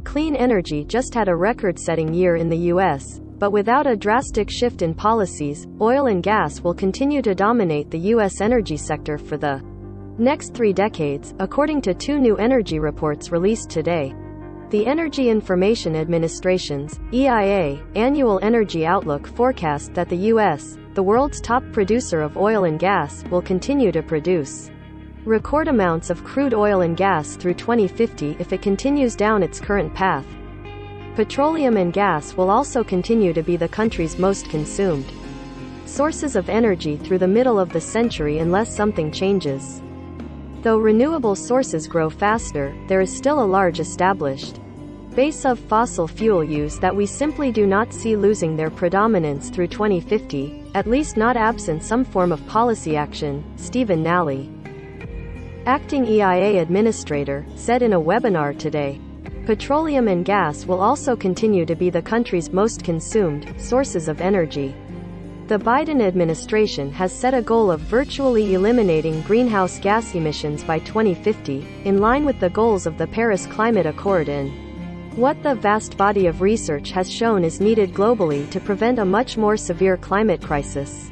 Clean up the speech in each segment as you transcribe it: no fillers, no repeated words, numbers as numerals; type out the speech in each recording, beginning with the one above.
clean energy just had a record-setting year in the U.S., but without a drastic shift in policies, oil and gas will continue to dominate the U.S. energy sector for the next 3 decades, according to 2 new energy reports released today. The Energy Information Administration's (EIA) Annual Energy Outlook forecast that the U.S., the world's top producer of oil and gas, will continue to produce record amounts of crude oil and gas through 2050 if it continues down its current path. Petroleum and gas will also continue to be the country's most consumed sources of energy through the middle of the century unless something changes. Though renewable sources grow faster, there is still a large established base of fossil fuel use that we simply do not see losing their predominance through 2050, at least not absent some form of policy action, Stephen Nally, acting EIA administrator, said in a webinar today. Petroleum and gas will also continue to be the country's most consumed sources of energy. The Biden administration has set a goal of virtually eliminating greenhouse gas emissions by 2050, in line with the goals of the Paris Climate Accord and what the vast body of research has shown is needed globally to prevent a much more severe climate crisis.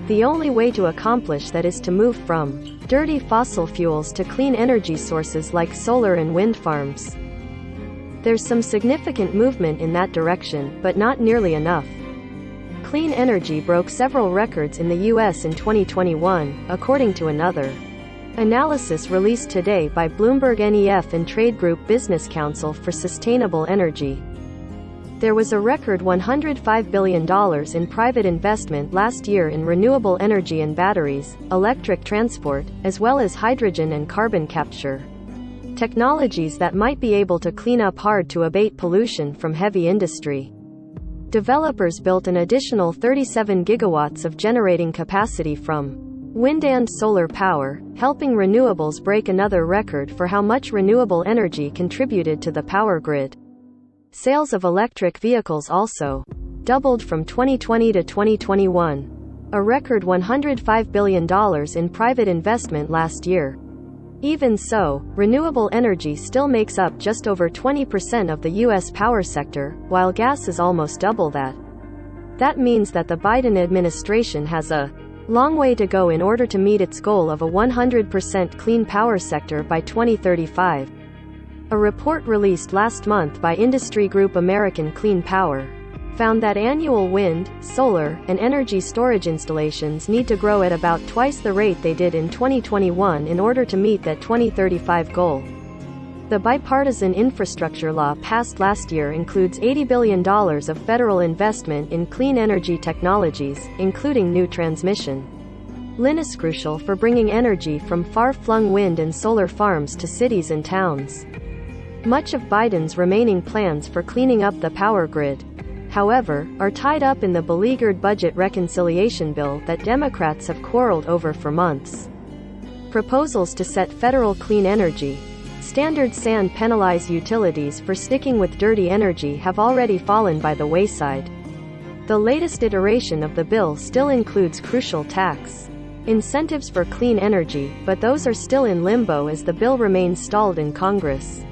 The only way to accomplish that is to move from dirty fossil fuels to clean energy sources like solar and wind farms. There's some significant movement in that direction, but not nearly enough. Clean energy broke several records in the U.S. in 2021, according to another analysis released today by Bloomberg NEF and Trade Group Business Council for Sustainable Energy. There was a record $105 billion in private investment last year in renewable energy and batteries, electric transport, as well as hydrogen and carbon capture technologies that might be able to clean up hard to abate pollution from heavy industry. Developers built an additional 37 gigawatts of generating capacity from wind and solar power, helping renewables break another record for how much renewable energy contributed to the power grid. Sales of electric vehicles also doubled from 2020 to 2021. A record $105 billion in private investment last year. Even so, renewable energy still makes up just over 20% of the U.S. power sector, while gas is almost double that. That means that the Biden administration has a long way to go in order to meet its goal of a 100% clean power sector by 2035. A report released last month by industry group American Clean Power found that annual wind, solar, and energy storage installations need to grow at about twice the rate they did in 2021 in order to meet that 2035 goal. The bipartisan infrastructure law passed last year includes $80 billion of federal investment in clean energy technologies, including new transmission lines crucial for bringing energy from far-flung wind and solar farms to cities and towns. Much of Biden's remaining plans for cleaning up the power grid, however, are tied up in the beleaguered budget reconciliation bill that Democrats have quarreled over for months. Proposals to set federal clean energy standards and penalize utilities for sticking with dirty energy have already fallen by the wayside. The latest iteration of the bill still includes crucial tax incentives for clean energy, but those are still in limbo as the bill remains stalled in Congress.